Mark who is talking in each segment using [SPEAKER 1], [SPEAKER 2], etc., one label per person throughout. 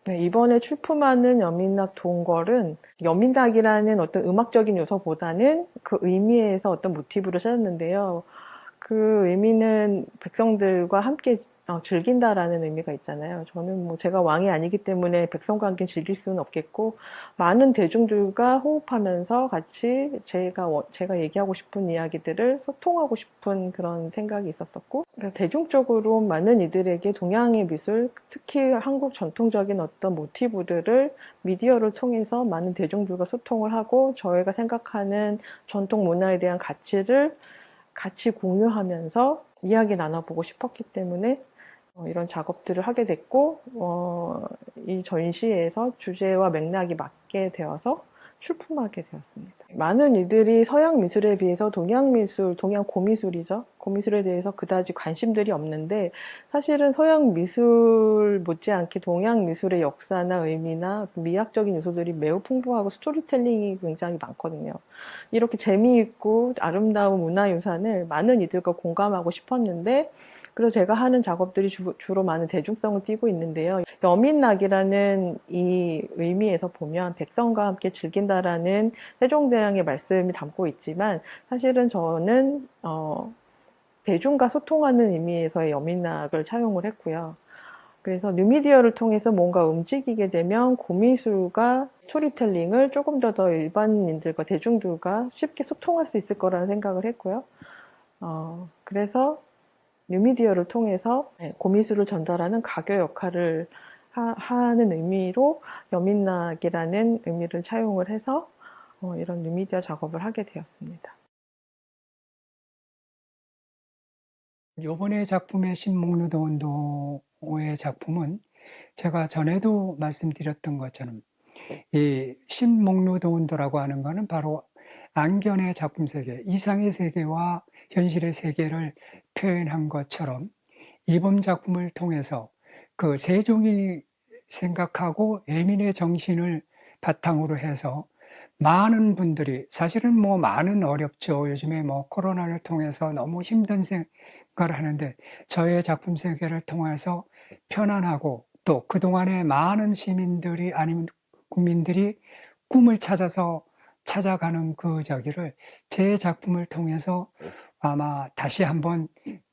[SPEAKER 1] 네, 이번에 출품하는 연민락 동걸은 연민락이라는 어떤 음악적인 요소보다는 그 의미에서 어떤 모티브를 찾았는데요. 그 의미는 백성들과 함께 즐긴다라는 의미가 있잖아요. 저는 뭐 제가 왕이 아니기 때문에 백성과 함께 즐길 수는 없겠고, 많은 대중들과 호흡하면서 같이 제가 얘기하고 싶은 이야기들을 소통하고 싶은 그런 생각이 있었었고, 그래서 대중적으로 많은 이들에게 동양의 미술, 특히 한국 전통적인 어떤 모티브들을 미디어를 통해서 많은 대중들과 소통을 하고, 저희가 생각하는 전통 문화에 대한 가치를 같이 공유하면서 이야기 나눠보고 싶었기 때문에 이런 작업들을 하게 됐고, 이 전시에서 주제와 맥락이 맞게 되어서 출품하게 되었습니다. 많은 이들이 서양 미술에 비해서 동양 미술, 동양 고미술이죠. 고미술에 대해서 그다지 관심들이 없는데, 사실은 서양 미술 못지않게 동양 미술의 역사나 의미나 미학적인 요소들이 매우 풍부하고 스토리텔링이 굉장히 많거든요. 이렇게 재미있고 아름다운 문화유산을 많은 이들과 공감하고 싶었는데, 그래서 제가 하는 작업들이 주로 많은 대중성을 띠고 있는데요. 여민락이라는 이 의미에서 보면 백성과 함께 즐긴다라는 세종대왕의 말씀이 담고 있지만, 사실은 저는 대중과 소통하는 의미에서의 여민락을 차용을 했고요. 그래서 뉴미디어를 통해서 뭔가 움직이게 되면 고미술과 스토리텔링을 조금 더 일반인들과 대중들과 쉽게 소통할 수 있을 거라는 생각을 했고요. 그래서 뉴미디어를 통해서 고미술을 전달하는 가교 역할을 하는 의미로 여민락이라는 의미를 차용을 해서 이런 뉴미디어 작업을 하게 되었습니다.
[SPEAKER 2] 요번에 작품의 신목류도운동의 작품은 제가 전에도 말씀드렸던 것처럼 이 신목류도운도라고 하는 것은 바로 안견의 작품 세계, 이상의 세계와 현실의 세계를 표현한 것처럼 이번 작품을 통해서 그 세종이 생각하고 애민의 정신을 바탕으로 해서 많은 분들이, 사실은 뭐 많은 어렵죠. 요즘에 뭐 코로나를 통해서 너무 힘든 생각을 하는데, 저의 작품 세계를 통해서 편안하고 또 그동안에 많은 시민들이 아니면 국민들이 꿈을 찾아서 찾아가는 그 저기를 제 작품을 통해서 아마 다시 한번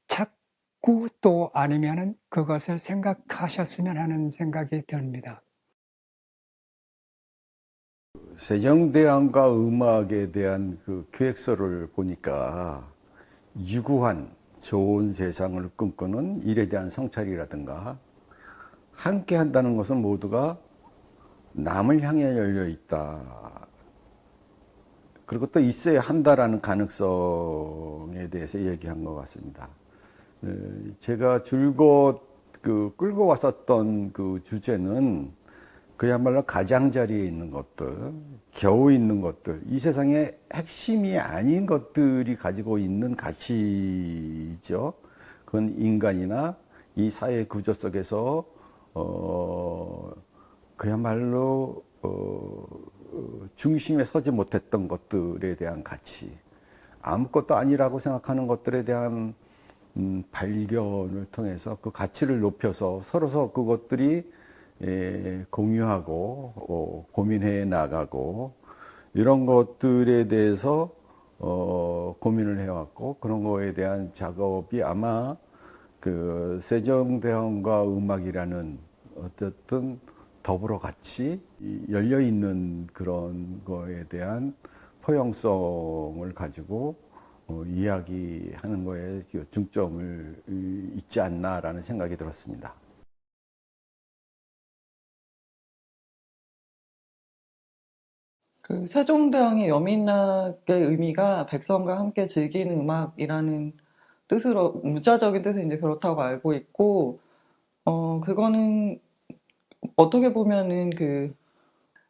[SPEAKER 2] 찾고 또 아니면은 그것을 생각하셨으면 하는 생각이 듭니다.
[SPEAKER 3] 세종대왕과 음악에 대한 그 계획서를 보니까 유구한 좋은 세상을 꿈꾸는 일에 대한 성찰이라든가 함께 한다는 것은 모두가 남을 향해 열려 있다. 그리고 또 있어야 한다라는 가능성에 대해서 얘기한 것 같습니다. 제가 줄곧 끌고 왔었던 그 주제는 그야말로 가장자리에 있는 것들, 겨우 있는 것들, 이 세상의 핵심이 아닌 것들이 가지고 있는 가치죠. 그건 인간이나 이 사회 구조 속에서 그야말로 중심에 서지 못했던 것들에 대한 가치, 아무것도 아니라고 생각하는 것들에 대한 발견을 통해서 그 가치를 높여서 서로서 그것들이 공유하고 고민해 나가고 이런 것들에 대해서 고민을 해왔고, 그런 거에 대한 작업이 아마 그 세종대왕과 음악이라는 어쨌든 더불어 같이 열려 있는 그런 거에 대한 포용성을 가지고 이야기하는 거에 중점을 있지 않나라는 생각이 들었습니다.
[SPEAKER 4] 그 세종대왕의 여민락의 의미가 백성과 함께 즐기는 음악이라는 뜻으로, 문자적인 뜻은 이제 그렇다고 알고 있고, 그거는 어떻게 보면은 그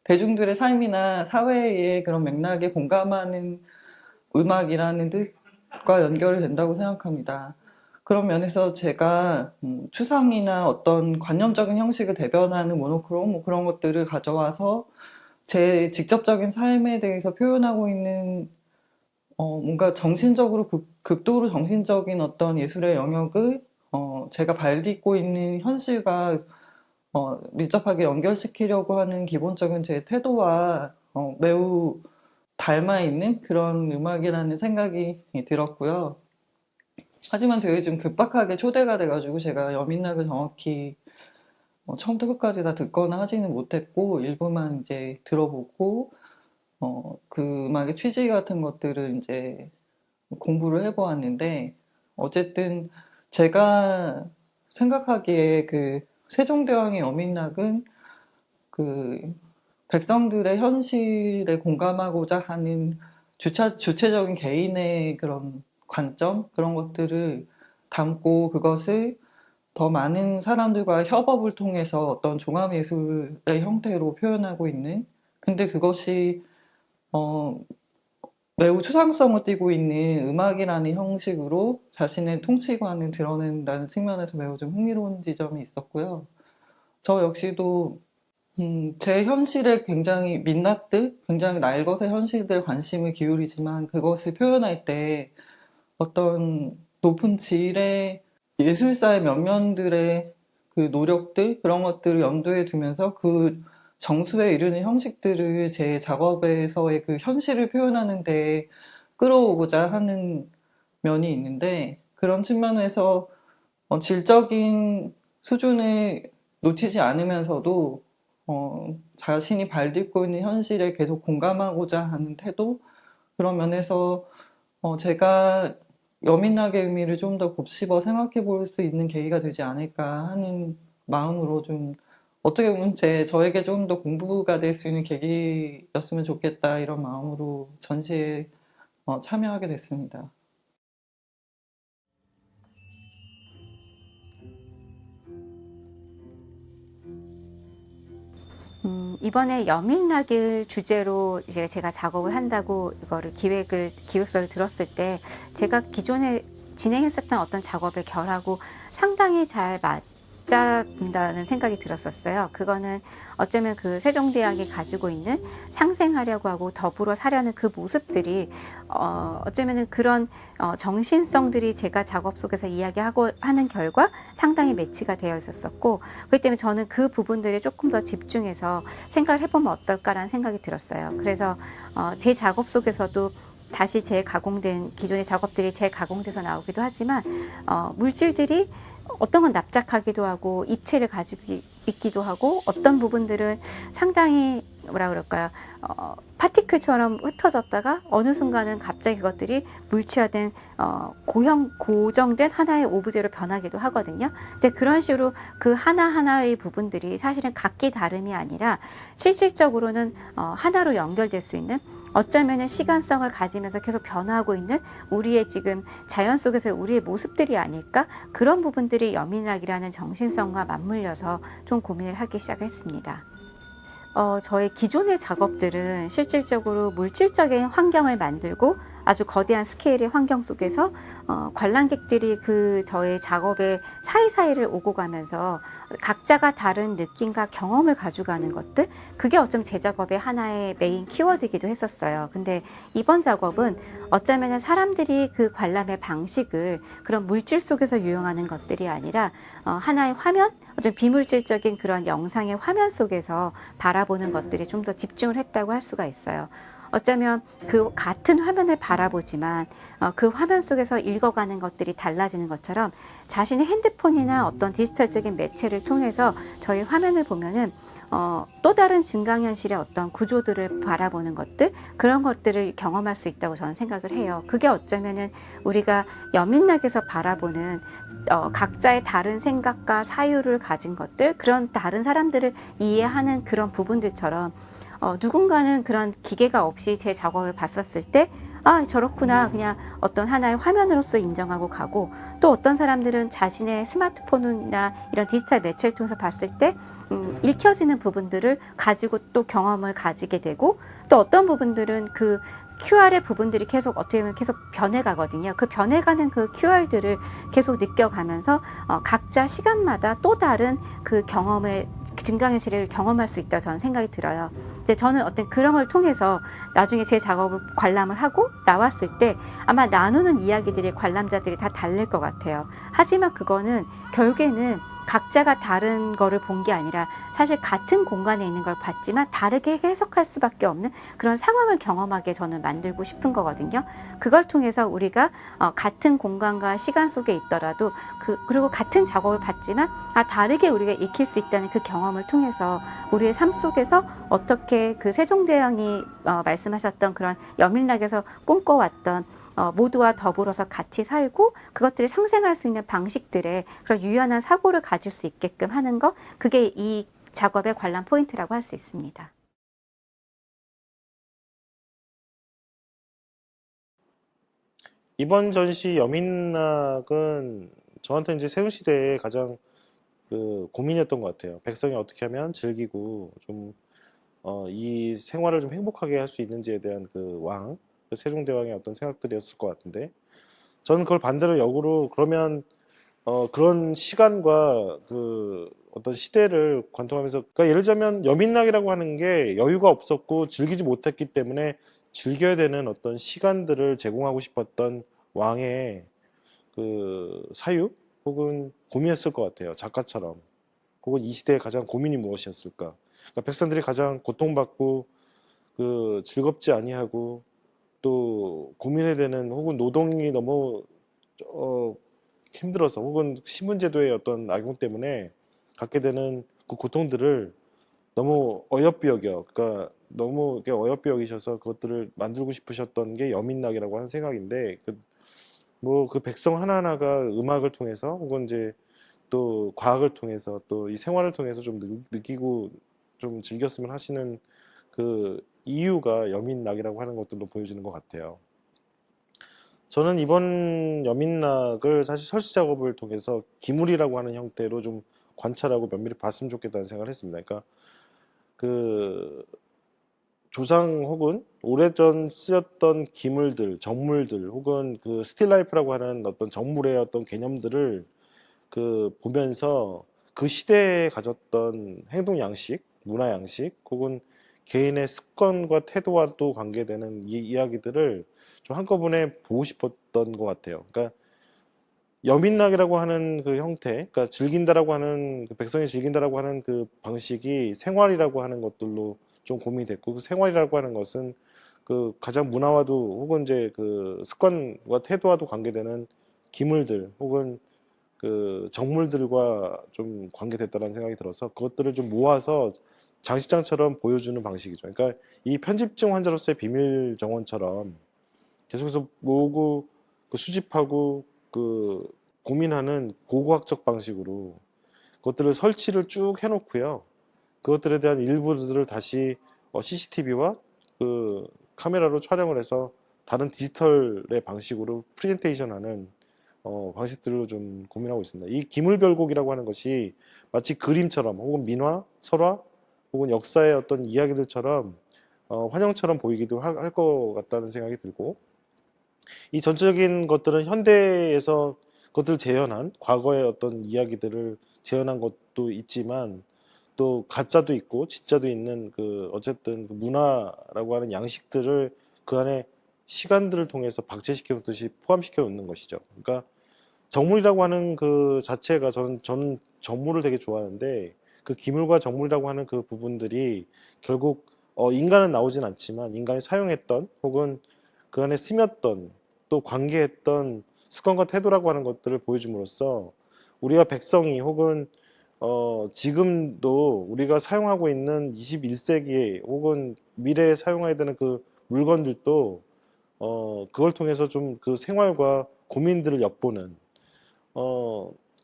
[SPEAKER 4] 대중들의 삶이나 사회의 그런 맥락에 공감하는 음악이라는 뜻과 연결이 된다고 생각합니다. 그런 면에서 제가 추상이나 어떤 관념적인 형식을 대변하는 모노크롬 뭐 그런 것들을 가져와서 제 직접적인 삶에 대해서 표현하고 있는 뭔가 정신적으로 극도로 정신적인 어떤 예술의 영역을 제가 발딛고 있는 현실과 밀접하게 연결시키려고 하는 기본적인 제 태도와 매우 닮아 있는 그런 음악이라는 생각이 들었고요. 하지만 되게 좀 급박하게 초대가 돼가지고 제가 여민락을 정확히 처음부터 끝까지 다 듣거나 하지는 못했고 일부만 이제 들어보고 그 음악의 취지 같은 것들을 이제 공부를 해보았는데 어쨌든 제가 생각하기에 그 세종대왕의 여민락은 그 백성들의 현실에 공감하고자 하는 주체적인 개인의 그런 관점 그런 것들을 담고 그것을 더 많은 사람들과 협업을 통해서 어떤 종합예술의 형태로 표현하고 있는 근데 그것이 매우 추상성을 띠고 있는 음악이라는 형식으로 자신의 통치관을 드러낸다는 측면에서 매우 좀 흥미로운 지점이 있었고요. 저 역시도 제 현실에 굉장히 민낯들, 굉장히 날것의 현실들 관심을 기울이지만 그것을 표현할 때 어떤 높은 질의 예술사의 면면들의 그 노력들, 그런 것들을 염두에 두면서 그 정수에 이르는 형식들을 제 작업에서의 그 현실을 표현하는 데 끌어오고자 하는 면이 있는데 그런 측면에서 질적인 수준을 놓치지 않으면서도 자신이 발딛고 있는 현실에 계속 공감하고자 하는 태도 그런 면에서 제가 여민락의 의미를 좀 더 곱씹어 생각해 볼 수 있는 계기가 되지 않을까 하는 마음으로 좀 어떻게 보면 저에게 좀 더 공부가 될 수 있는 계기였으면 좋겠다 이런 마음으로 전시에 참여하게 됐습니다.
[SPEAKER 5] 이번에 여민락을 주제로 이제 제가 작업을 한다고 이거를 기획서를 들었을 때 제가 기존에 진행했었던 어떤 작업의 결하고 상당히 잘 맞잡는다는 생각이 들었었어요. 그거는 어쩌면 그 세종대왕이 가지고 있는 상생하려고 하고 더불어 사려는 그 모습들이 어쩌면은 그런 정신성들이 제가 작업 속에서 이야기하고 하는 결과 상당히 매치가 되어 있었었고 그렇기 때문에 저는 그 부분들에 조금 더 집중해서 생각을 해보면 어떨까라는 생각이 들었어요. 그래서 제 작업 속에서도 다시 재가공된 기존의 작업들이 재가공돼서 나오기도 하지만 물질들이 어떤 건 납작하기도 하고 입체를 가지고 있기도 하고 어떤 부분들은 상당히 뭐라 그럴까요? 파티클처럼 흩어졌다가 어느 순간은 갑자기 그것들이 물체화된 고정된 하나의 오브제로 변하기도 하거든요. 근데 그런 식으로 그 하나하나의 부분들이 사실은 각기 다름이 아니라 실질적으로는 하나로 연결될 수 있는 어쩌면 시간성을 가지면서 계속 변화하고 있는 우리의 지금 자연 속에서의 우리의 모습들이 아닐까? 그런 부분들이 여민락이라는 정신성과 맞물려서 좀 고민을 하기 시작했습니다. 저의 기존의 작업들은 실질적으로 물질적인 환경을 만들고 아주 거대한 스케일의 환경 속에서 관람객들이 그 저의 작업의 사이사이를 오고 가면서 각자가 다른 느낌과 경험을 가져가는 것들 그게 어쩜 제 작업의 하나의 메인 키워드이기도 했었어요. 근데 이번 작업은 어쩌면 사람들이 그 관람의 방식을 그런 물질 속에서 유용하는 것들이 아니라 하나의 화면, 어쩜 비물질적인 그런 영상의 화면 속에서 바라보는 것들이 좀 더 집중을 했다고 할 수가 있어요. 어쩌면 그 같은 화면을 바라보지만 그 화면 속에서 읽어가는 것들이 달라지는 것처럼 자신의 핸드폰이나 어떤 디지털적인 매체를 통해서 저희 화면을 보면은 또 다른 증강현실의 어떤 구조들을 바라보는 것들 그런 것들을 경험할 수 있다고 저는 생각을 해요. 그게 어쩌면은 우리가 여민락에서 바라보는 각자의 다른 생각과 사유를 가진 것들 그런 다른 사람들을 이해하는 그런 부분들처럼 누군가는 그런 기계가 없이 제 작업을 봤었을 때 아 저렇구나 그냥 어떤 하나의 화면으로서 인정하고 가고 또 어떤 사람들은 자신의 스마트폰이나 이런 디지털 매체를 통해서 봤을 때 읽혀지는 부분들을 가지고 또 경험을 가지게 되고 또 어떤 부분들은 그 QR의 부분들이 계속 어떻게 보면 계속 변해가거든요. 그 변해가는 그 QR들을 계속 느껴가면서 각자 시간마다 또 다른 그 경험을 증강현실을 경험할 수 있다 저는 생각이 들어요. 근데 저는 어떤 그런 걸 통해서 나중에 제 작업을 관람을 하고 나왔을 때 아마 나누는 이야기들이 관람자들이 다 다를 것 같아요. 하지만 그거는 결국에는 각자가 다른 거를 본 게 아니라 사실 같은 공간에 있는 걸 봤지만 다르게 해석할 수밖에 없는 그런 상황을 경험하게 저는 만들고 싶은 거거든요. 그걸 통해서 우리가 같은 공간과 시간 속에 있더라도 그리고 같은 작업을 봤지만 다르게 우리가 익힐 수 있다는 그 경험을 통해서 우리의 삶 속에서 어떻게 그 세종대왕이 말씀하셨던 그런 여민락에서 꿈꿔왔던 모두와 더불어서 같이 살고 그것들이 상생할 수 있는 방식들의 그런 유연한 사고를 가질 수 있게끔 하는 것, 그게 이 작업의 관람 포인트라고 할 수 있습니다.
[SPEAKER 6] 이번 전시 여민락은 저한테 이제 새우 시대에 가장 그 고민이었던 것 같아요. 백성이 어떻게 하면 즐기고 좀 이 생활을 좀 행복하게 할 수 있는지에 대한 그 세종대왕의 어떤 생각들이었을 것 같은데, 저는 그걸 반대로 역으로 그러면 그런 시간과 그 어떤 시대를 관통하면서, 그러니까 예를 들자면 여민락이라고 하는 게 여유가 없었고 즐기지 못했기 때문에 즐겨야 되는 어떤 시간들을 제공하고 싶었던 왕의 그 사유 혹은 고민이었을 것 같아요. 작가처럼. 혹은 이 시대의 가장 고민이 무엇이었을까? 그러니까 백성들이 가장 고통받고 그 즐겁지 아니하고 또 고민해야 되는, 혹은 노동이 너무 힘들어서 혹은 신분제도의 어떤 악용 때문에 갖게 되는 그 고통들을 너무 어여삐 여겨, 그러니까 너무 이렇게 어여삐 여기셔서 그것들을 만들고 싶으셨던 게 여민락이라고 하는 생각인데, 그 백성 하나하나가 음악을 통해서 혹은 이제 또 과학을 통해서 또 이 생활을 통해서 좀 느끼고 좀 즐겼으면 하시는 그 이유가 여민락이라고 하는 것들도 보여주는 것 같아요. 저는 이번 여민락을 사실 설치 작업을 통해서 기물이라고 하는 형태로 좀 관찰하고 면밀히 봤으면 좋겠다는 생각을 했습니다. 그러니까 그 조상 혹은 오래전 쓰였던 기물들, 정물들 혹은 그 스틸라이프라고 하는 어떤 정물의 어떤 개념들을 그 보면서 그 시대에 가졌던 행동 양식, 문화 양식 혹은 개인의 습관과 태도와도 관계되는 이 이야기들을 좀 한꺼번에 보고 싶었던 것 같아요. 그러니까 여민락이라고 하는 그 형태, 그러니까 즐긴다라고 하는 그 백성이 즐긴다라고 하는 그 방식이 생활이라고 하는 것들로 좀 고민이 됐고, 그 생활이라고 하는 것은 그 가장 문화와도 혹은 이제 그 습관과 태도와도 관계되는 기물들 혹은 그 정물들과 좀 관계됐다는 생각이 들어서 그것들을 좀 모아서 장식장처럼 보여주는 방식이죠. 그러니까 이 편집증 환자로서의 비밀 정원처럼 계속해서 모으고 그 수집하고 그 고민하는 고고학적 방식으로 그것들을 설치를 쭉 해놓고요. 그것들에 대한 일부들을 다시 CCTV와 그 카메라로 촬영을 해서 다른 디지털의 방식으로 프레젠테이션하는 방식들로 좀 고민하고 있습니다. 이 기물별곡이라고 하는 것이 마치 그림처럼 혹은 민화, 설화 혹은 역사의 어떤 이야기들처럼 환영처럼 보이기도 할 것 같다는 생각이 들고, 이 전체적인 것들은 현대에서 그것들을 재현한 과거의 어떤 이야기들을 재현한 것도 있지만 또 가짜도 있고 진짜도 있는 그 어쨌든 그 문화라고 하는 양식들을 그 안에 시간들을 통해서 박제시켜 놓듯이 포함시켜 놓는 것이죠. 그러니까 정물이라고 하는 그 자체가 저는 정물을 되게 좋아하는데, 그 기물과 정물이라고 하는 그 부분들이 결국 인간은 나오진 않지만 인간이 사용했던 혹은 그 안에 스며던 또 관계했던 습관과 태도라고 하는 것들을 보여줌으로써 우리가 백성이 혹은 지금도 우리가 사용하고 있는 21세기에 혹은 미래에 사용해야 되는 그 물건들도 그걸 통해서 좀 그 생활과 고민들을 엿보는,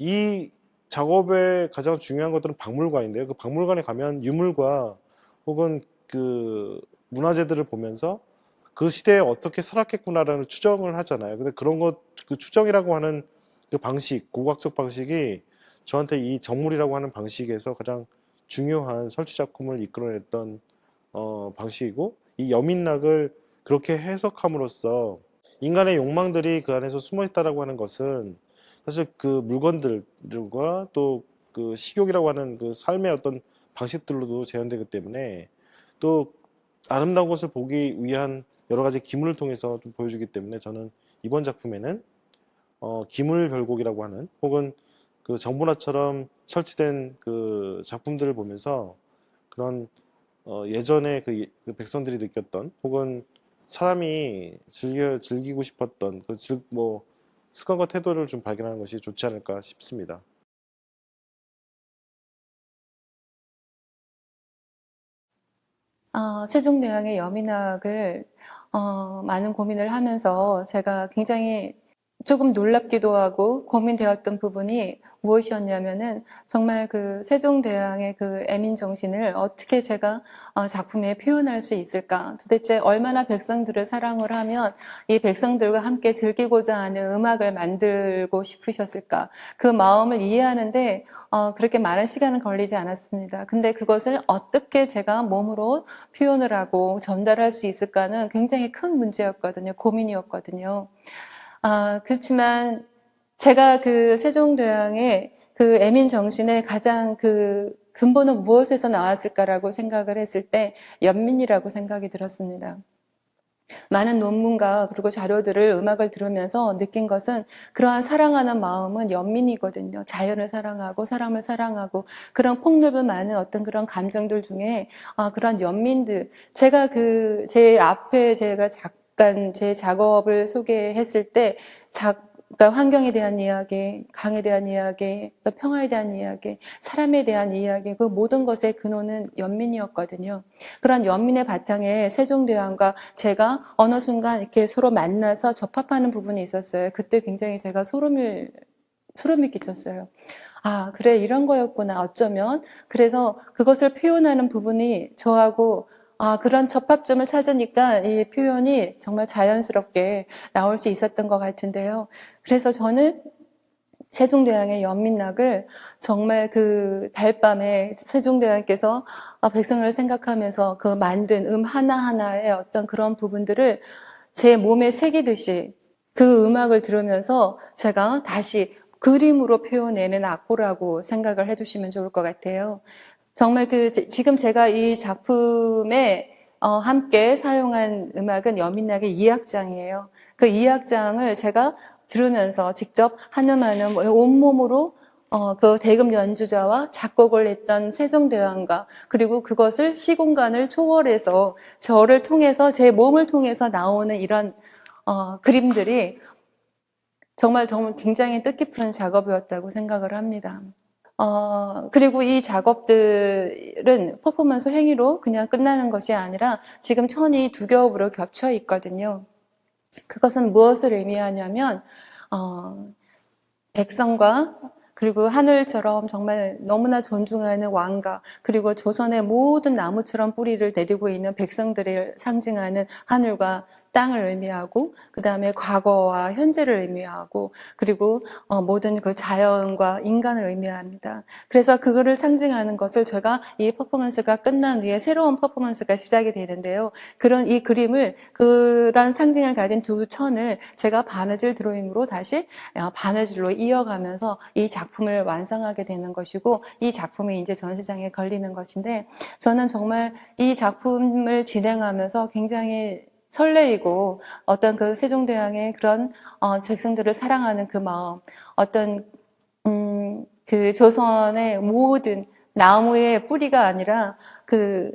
[SPEAKER 6] 이 작업의 가장 중요한 것들은 박물관인데요. 그 박물관에 가면 유물과 혹은 그 문화재들을 보면서 그 시대에 어떻게 살았겠구나라는 추정을 하잖아요. 근데 그런 그 추정이라고 하는 그 방식, 고고학적 방식이 저한테 이 정물이라고 하는 방식에서 가장 중요한 설치 작품을 이끌어냈던 방식이고, 이 여민락을 그렇게 해석함으로써 인간의 욕망들이 그 안에서 숨어 있다라고 하는 것은 사실 그 물건들과 또 그 식욕이라고 하는 그 삶의 어떤 방식들로도 재현되기 때문에, 또 아름다운 것을 보기 위한 여러 가지 기물을 통해서 좀 보여주기 때문에, 저는 이번 작품에는 기물별곡이라고 하는 혹은 그 정문화처럼 설치된 그 작품들을 보면서 그런 예전에 그 백성들이 느꼈던 혹은 사람이 즐기고 싶었던 뭐 습관과 태도를 좀 발견하는 것이 좋지 않을까 싶습니다.
[SPEAKER 7] 세종대왕의 여민학을 많은 고민을 하면서 제가 굉장히 조금 놀랍기도 하고 고민되었던 부분이 무엇이었냐면은 정말 그 세종대왕의 그 애민 정신을 어떻게 제가 작품에 표현할 수 있을까? 도대체 얼마나 백성들을 사랑을 하면 이 백성들과 함께 즐기고자 하는 음악을 만들고 싶으셨을까? 그 마음을 이해하는데 그렇게 많은 시간은 걸리지 않았습니다. 근데 그것을 어떻게 제가 몸으로 표현을 하고 전달할 수 있을까는 굉장히 큰 문제였거든요. 고민이었거든요. 그렇지만 제가 그 세종대왕의 그 애민 정신의 가장 그 근본은 무엇에서 나왔을까라고 생각을 했을 때 연민이라고 생각이 들었습니다. 많은 논문과 그리고 자료들을 음악을 들으면서 느낀 것은 그러한 사랑하는 마음은 연민이거든요. 자연을 사랑하고 사람을 사랑하고 그런 폭넓은 많은 어떤 그런 감정들 중에 그런 연민들 제가 제 앞에 제가 잠깐 제 작업을 소개했을 때 그러니까 환경에 대한 이야기, 강에 대한 이야기, 또 평화에 대한 이야기, 사람에 대한 이야기, 그 모든 것의 근원은 연민이었거든요. 그런 연민의 바탕에 세종대왕과 제가 어느 순간 이렇게 서로 만나서 접합하는 부분이 있었어요. 그때 굉장히 제가 소름이 끼쳤어요. 그래, 이런 거였구나, 어쩌면. 그래서 그것을 표현하는 부분이 저하고 그런 접합점을 찾으니까 이 표현이 정말 자연스럽게 나올 수 있었던 것 같은데요. 그래서 저는 세종대왕의 연민락을 정말 그 달밤에 세종대왕께서 백성을 생각하면서 그 만든 하나하나의 어떤 그런 부분들을 제 몸에 새기듯이 그 음악을 들으면서 제가 다시 그림으로 표현내는 악보라고 생각을 해주시면 좋을 것 같아요. 정말 지금 제가 이 작품에 함께 사용한 음악은 여민락의 2악장이에요. 그 2악장을 제가 들으면서 직접 한음한음 온몸으로 그 대금 연주자와 작곡을 했던 세종대왕과 그리고 그것을 시공간을 초월해서 저를 통해서 제 몸을 통해서 나오는 이런 그림들이 정말 굉장히 뜻깊은 작업이었다고 생각을 합니다. 그리고 이 작업들은 퍼포먼스 행위로 그냥 끝나는 것이 아니라 지금 천이 두 겹으로 겹쳐 있거든요. 그것은 무엇을 의미하냐면, 백성과 그리고 하늘처럼 정말 너무나 존중하는 왕과 그리고 조선의 모든 나무처럼 뿌리를 내리고 있는 백성들을 상징하는 하늘과 땅을 의미하고 그 다음에 과거와 현재를 의미하고 그리고 모든 그 자연과 인간을 의미합니다. 그래서 그거를 상징하는 것을 제가 이 퍼포먼스가 끝난 후에 새로운 퍼포먼스가 시작이 되는데요. 그런 이 그림을 그런 상징을 가진 두 천을 제가 바느질 드로잉으로 다시 바느질로 이어가면서 이 작품을 완성하게 되는 것이고 이 작품이 이제 전시장에 걸리는 것인데 저는 정말 이 작품을 진행하면서 굉장히 설레이고 어떤 그 세종대왕의 그런 백성들을 사랑하는 그 마음, 어떤 그 조선의 모든 나무의 뿌리가 아니라 그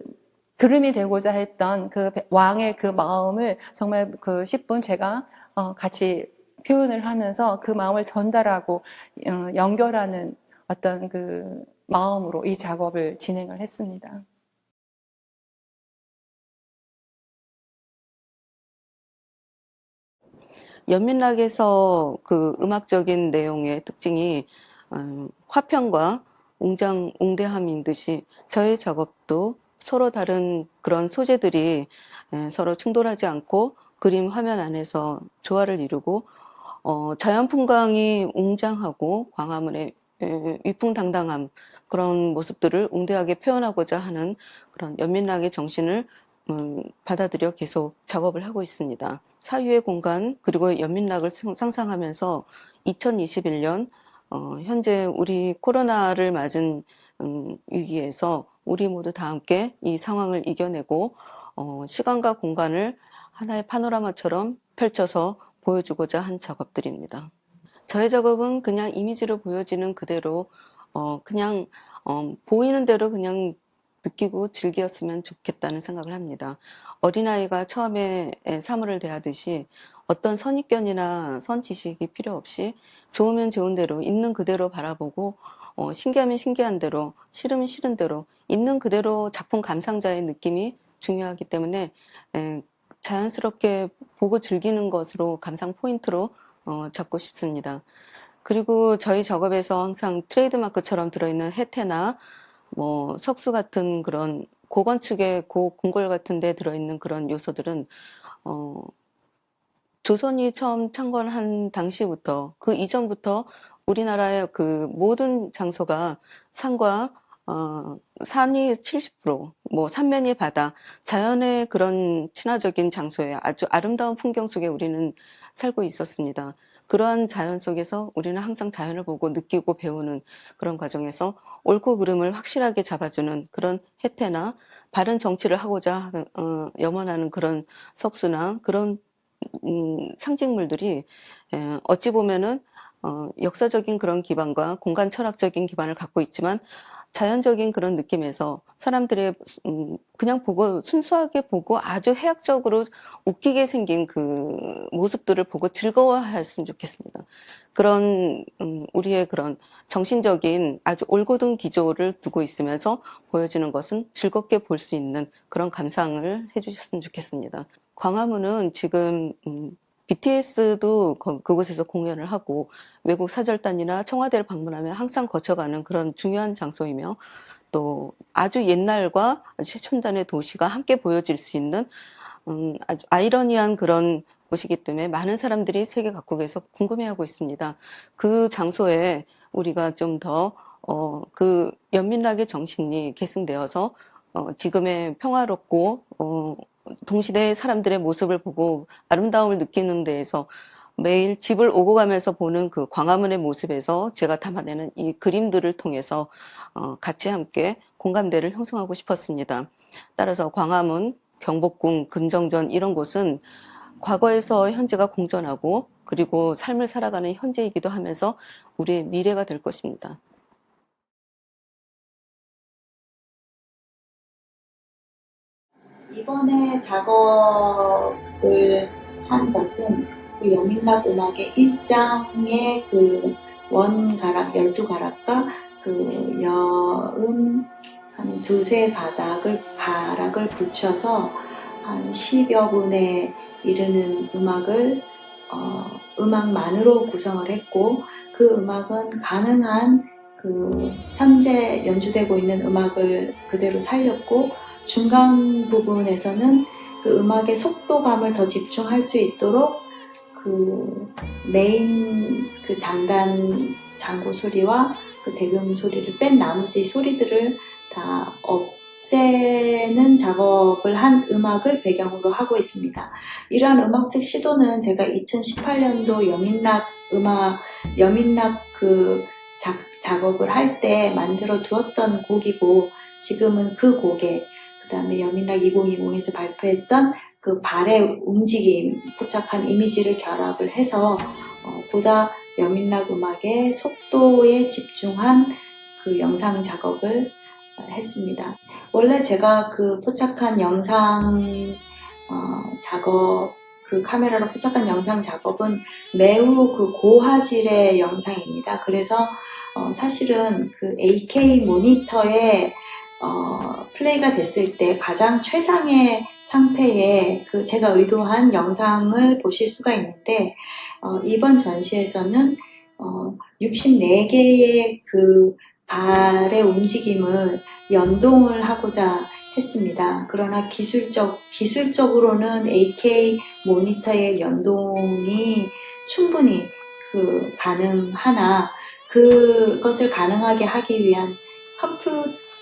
[SPEAKER 7] 그림이 되고자 했던 그 왕의 그 마음을 정말 그 10분 제가 같이 표현을 하면서 그 마음을 전달하고 연결하는 어떤 그 마음으로 이 작업을 진행을 했습니다.
[SPEAKER 8] 연민락에서 그 음악적인 내용의 특징이 화평과 웅대함인 듯이 저의 작업도 서로 다른 그런 소재들이 서로 충돌하지 않고 그림 화면 안에서 조화를 이루고 자연 풍광이 웅장하고 광화문의 위풍당당함 그런 모습들을 웅대하게 표현하고자 하는 그런 연민락의 정신을 받아들여 계속 작업을 하고 있습니다. 사유의 공간 그리고 연민락을 상상하면서 2021년 현재 우리 코로나를 맞은 위기에서 우리 모두 다 함께 이 상황을 이겨내고 시간과 공간을 하나의 파노라마처럼 펼쳐서 보여주고자 한 작업들입니다. 저의 작업은 그냥 이미지로 보여지는 그대로 그냥 보이는 대로 그냥 느끼고 즐겼으면 좋겠다는 생각을 합니다. 어린아이가 처음에 사물을 대하듯이 어떤 선입견이나 선지식이 필요 없이 좋으면 좋은 대로 있는 그대로 바라보고 신기하면 신기한 대로 싫으면 싫은 대로 있는 그대로 작품 감상자의 느낌이 중요하기 때문에 자연스럽게 보고 즐기는 것으로 감상 포인트로 잡고 싶습니다. 그리고 저희 작업에서 항상 트레이드마크처럼 들어있는 해태나 뭐 석수 같은 그런 고건축의 고궁궐 같은 데 들어있는 그런 요소들은 조선이 처음 창건한 당시부터 그 이전부터 우리나라의 그 모든 장소가 산과 산이 70%, 뭐 삼면이 바다, 자연의 그런 친화적인 장소에 아주 아름다운 풍경 속에 우리는 살고 있었습니다. 그러한 자연 속에서 우리는 항상 자연을 보고 느끼고 배우는 그런 과정에서 옳고 그름을 확실하게 잡아주는 그런 해태나 바른 정치를 하고자 염원하는 그런 석수나 그런 상징물들이 어찌 보면은 역사적인 그런 기반과 공간 철학적인 기반을 갖고 있지만 자연적인 그런 느낌에서 사람들의 그냥 보고 순수하게 보고 아주 해학적으로 웃기게 생긴 그 모습들을 보고 즐거워했으면 좋겠습니다. 그런 우리의 그런 정신적인 아주 올곧은 기조를 두고 있으면서 보여지는 것은 즐겁게 볼 수 있는 그런 감상을 해주셨으면 좋겠습니다. 광화문은 지금 BTS도 그곳에서 공연을 하고 외국 사절단이나 청와대를 방문하면 항상 거쳐가는 그런 중요한 장소이며 또 아주 옛날과 최첨단의 도시가 함께 보여질 수 있는 아주 아이러니한 그런 곳이기 때문에 많은 사람들이 세계 각국에서 궁금해하고 있습니다. 그 장소에 우리가 좀 더 그 연민락의 정신이 계승되어서 지금의 평화롭고 동시대의 사람들의 모습을 보고 아름다움을 느끼는 데에서 매일 집을 오고 가면서 보는 그 광화문의 모습에서 제가 담아내는 이 그림들을 통해서 같이 함께 공감대를 형성하고 싶었습니다. 따라서 광화문, 경복궁, 근정전 이런 곳은 과거에서 현재가 공존하고 그리고 삶을 살아가는 현재이기도 하면서 우리의 미래가 될 것입니다.
[SPEAKER 9] 이번에 작업을 한 것은 그 여민락 음악의 1장의 그 원가락, 12가락과 그 여음 한 두세 가락을 붙여서 한 10여 분에 이르는 음악만으로 구성을 했고 그 음악은 가능한 그 현재 연주되고 있는 음악을 그대로 살렸고 중간 부분에서는 그 음악의 속도감을 더 집중할 수 있도록 그 메인 그 장고 소리와 그 대금 소리를 뺀 나머지 소리들을 다 없애는 작업을 한 음악을 배경으로 하고 있습니다. 이러한 음악적 시도는 제가 2018년도 여민락 그 작업을 할 때 만들어 두었던 곡이고 지금은 그 곡에 그 다음에 여민락 2020에서 발표했던 그 발의 움직임, 포착한 이미지를 결합을 해서 보다 여민락 음악의 속도에 집중한 그 영상 작업을 했습니다. 원래 제가 그 포착한 영상 작업, 그 카메라로 포착한 영상 작업은 매우 그 고화질의 영상입니다. 그래서 사실은 그 AK 모니터에 플레이가 됐을 때 가장 최상의 상태의 그 제가 의도한 영상을 보실 수가 있는데 이번 전시에서는 64개의 그 발의 움직임을 연동을 하고자 했습니다. 그러나 기술적으로는 AK 모니터의 연동이 충분히 그 가능하나 그것을 가능하게 하기 위한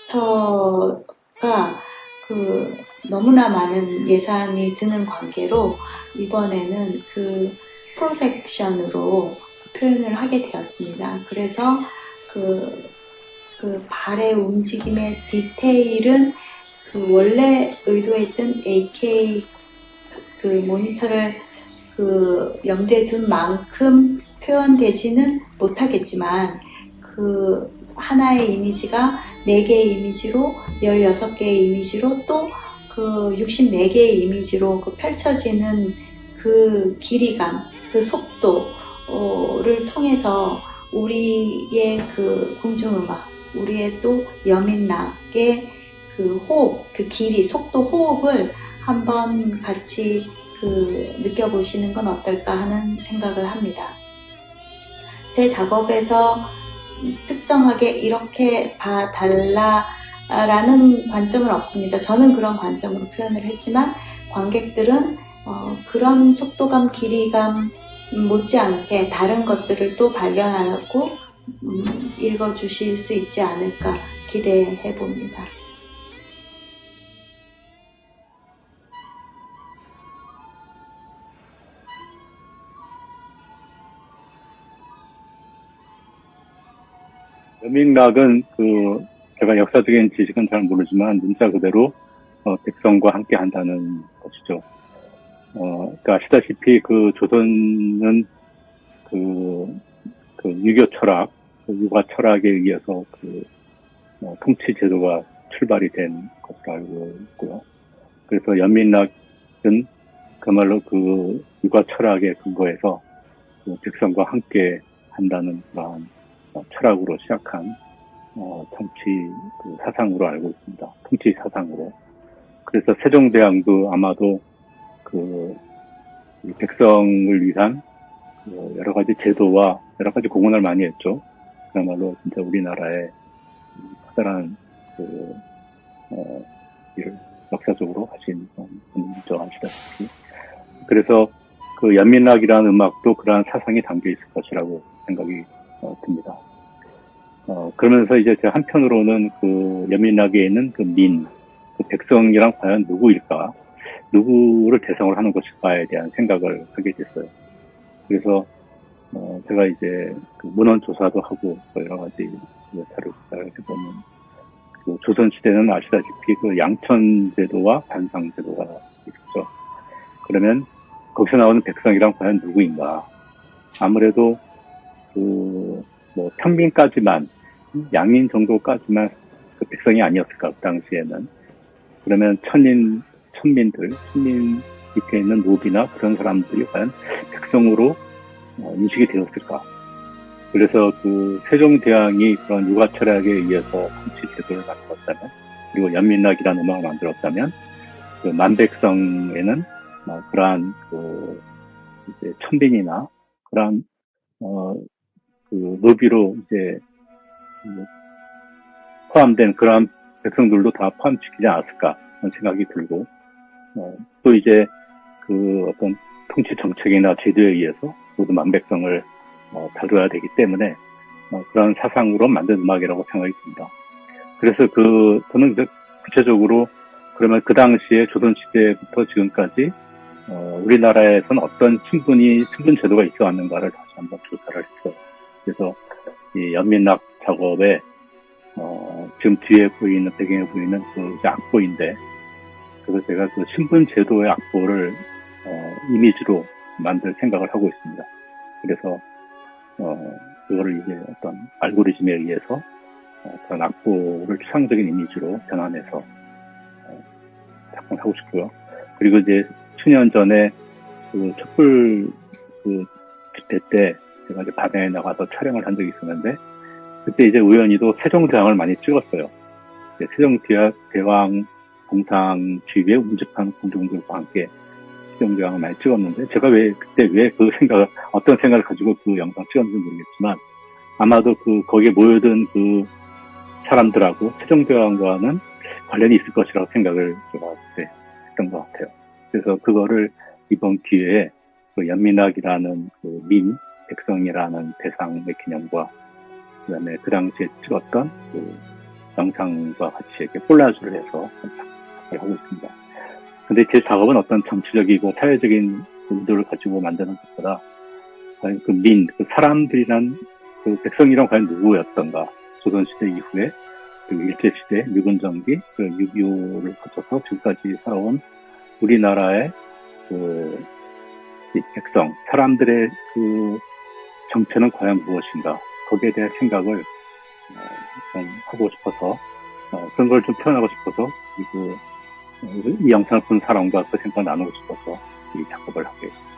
[SPEAKER 9] 컴퓨터가 그 너무나 많은 예산이 드는 관계로 이번에는 그 프로젝션으로 표현을 하게 되었습니다. 그래서 그 발의 움직임의 디테일은 그 원래 의도했던 AK 그 모니터를 그 염두에 둔 만큼 표현되지는 못하겠지만 그 하나의 이미지가 4개의 이미지로 16개의 이미지로 또 그 64개의 이미지로 그 펼쳐지는 그 길이감, 그 속도를 통해서 우리의 그 궁중음악, 우리의 또 여민락의 그 호흡, 그 길이, 속도, 호흡을 한번 같이 느껴보시는 건 어떨까 하는 생각을 합니다. 제 작업에서 특정하게 이렇게 봐달라라는 관점은 없습니다. 저는 그런 관점으로 표현을 했지만 관객들은 그런 속도감, 길이감 못지않게 다른 것들을 또 발견하고 읽어주실 수 있지 않을까 기대해 봅니다.
[SPEAKER 10] 여민락은 제가 역사적인 지식은 잘 모르지만 문자 그대로 백성과 함께 한다는 것이죠. 그러니까 아시다시피 조선은 유교 철학, 유가 철학에 의해서 통치 제도가 출발이 된 것으로 알고 있고요. 그래서 연민락은 그야말로 유가 철학의 근거에서 백성과 함께 한다는 그러한 철학으로 시작한 정치 사상으로 알고 있습니다. 통치 사상으로. 그래서 세종대왕도 아마도 백성을 위한 여러 가지 제도와 여러 가지 공헌을 많이 했죠. 그야말로 진짜 우리나라의 커다란 일을 역사적으로 하신 분이죠, 아시다시피. 그래서 연민락이라는 음악도 그러한 사상이 담겨 있을 것이라고 생각이 듭니다. 그러면서 이제 제가 한편으로는 연민락에 있는 백성이란 과연 누구일까? 누구를 대상으로 하는 것일까에 대한 생각을 하게 됐어요. 그래서, 제가 이제 문헌 조사도 하고 여러 가지 자료 조사를 해보면 조선시대는 아시다시피 양천제도와 반상제도가 있었죠. 그러면 거기서 나오는 백성이란 과연 누구인가? 아무래도 평민까지만, 양민 정도까지만 백성이 아니었을까, 그 당시에는. 그러면 천민들, 천민 밑에 있는 노비나 그런 사람들이 과연 백성으로 인식이 되었을까. 그래서 세종대왕이 그런 유가 철학에 의해서 통치 제도를 만들었다면, 그리고 연민락이라는 음악을 만들었다면, 만백성에는 그러한 이제 천민이나 그러한 노비로 이제 포함된 그러한 백성들도 다 포함시키지 않았을까 하는 생각이 들고, 또 이제 어떤 통치 정책이나 제도에 의해서 모두 만백성을 다루어야 되기 때문에 그런 사상으로 만든 음악이라고 생각이 듭니다. 그래서 저는 구체적으로 그러면 그 당시에 조선시대부터 지금까지 우리나라에서는 어떤 신분 제도가 있어 왔는가를 다시 한번 조사를 했어요. 그래서 이 연민락 작업에 지금 뒤에 보이는, 배경에 보이는 이제 악보인데, 그래서 제가 신분 제도의 악보를 이미지로 만들 생각을 하고 있습니다. 그래서 그거를 이제 어떤 알고리즘에 의해서 그런 악보를 추상적인 이미지로 변환해서 작품을 하고 싶고요. 그리고 이제 수년 전에 촛불 집회 때 제가 이제 밤에 나가서 촬영을 한 적이 있었는데, 그때 이제 우연히도 세종대왕을 많이 찍었어요. 세종대왕 동상 주위에 운집한 공중들과 함께 세종대왕을 많이 찍었는데, 제가 그때 어떤 생각을 가지고 그 영상 찍었는지 모르겠지만, 아마도 거기에 모여든 사람들하고 세종대왕과는 관련이 있을 것이라고 생각을 제가 그때 했던 것 같아요. 그래서 그거를 이번 기회에 연민락이라는 백성이라는 대상의 개념과 그다음에 그 당시에 찍었던 영상과 같이 이렇게 콜라주를 해서 작업을 하고 있습니다. 근데 제 작업은 어떤 정치적이고 사회적인 의도를 가지고 만드는 것보다 과연 사람들이란 백성이란 과연 누구였던가, 조선시대 이후에 일제시대, 미군정기, 6.25를 거쳐서 지금까지 살아온 우리나라의 백성, 사람들의 정체는 과연 무엇인가, 거기에 대한 생각을 좀 하고 싶어서 그런 걸 좀 표현하고 싶어서 그리고 이 영상을 본 사람과 그 생각을 나누고 싶어서 이 작업을 하게 됐습니다.